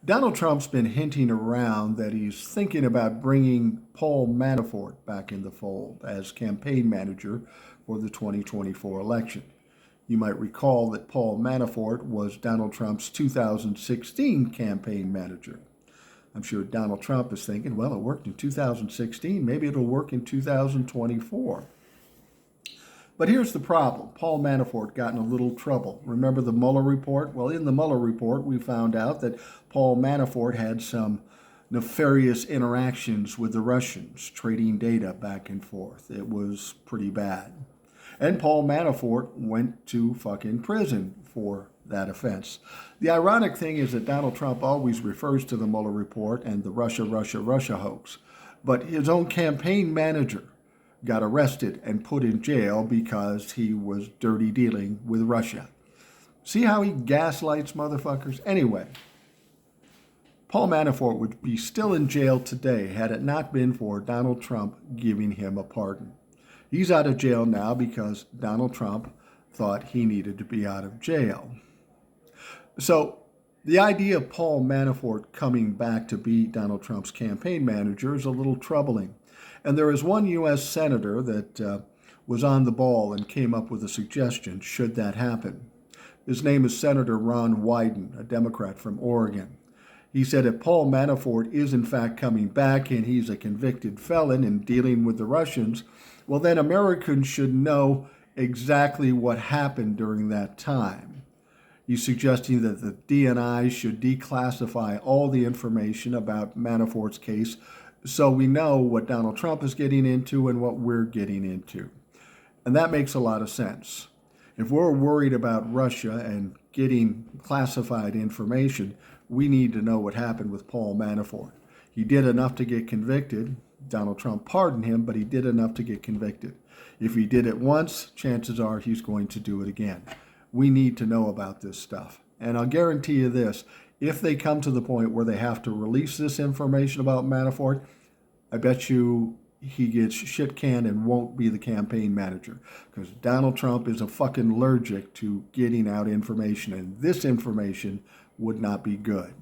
Donald Trump's been hinting around that he's thinking about bringing Paul Manafort back in the fold as campaign manager for the 2024 election. You might recall that Paul Manafort was Donald Trump's 2016 campaign manager. I'm sure Donald Trump is thinking, well, it worked in 2016, maybe it'll work in 2024. But here's the problem. Paul Manafort got in a little trouble. Remember the Mueller report? Well, in the Mueller report, we found out that Paul Manafort had some nefarious interactions with the Russians, trading data back and forth. It was pretty bad. And Paul Manafort went to fucking prison for that offense. The ironic thing is that Donald Trump always refers to the Mueller report and the Russia hoax. But his own campaign manager got arrested and put in jail because he was dirty dealing with Russia. See how he gaslights motherfuckers? Anyway, Paul Manafort would be still in jail today had it not been for Donald Trump giving him a pardon. He's out of jail now because Donald Trump thought he needed to be out of jail. So the idea of Paul Manafort coming back to be Donald Trump's campaign manager is a little troubling. And there is one U.S. senator that was on the ball and came up with a suggestion should that happen. His name is Senator Ron Wyden, a Democrat from Oregon. He said if Paul Manafort is in fact coming back and he's a convicted felon in dealing with the Russians, well then Americans should know exactly what happened during that time. He's suggesting that the DNI should declassify all the information about Manafort's case so we know what Donald Trump is getting into and what we're getting into. And that makes a lot of sense. If we're worried about Russia and getting classified information, we need to know what happened with Paul Manafort. He did enough to get convicted. Donald Trump pardoned him, but he did enough to get convicted. If he did it once, chances are he's going to do it again. We need to know about this stuff. And I'll guarantee you this, if they come to the point where they have to release this information about Manafort, I bet you he gets shit canned and won't be the campaign manager because Donald Trump is a fucking allergic to getting out information, and this information would not be good.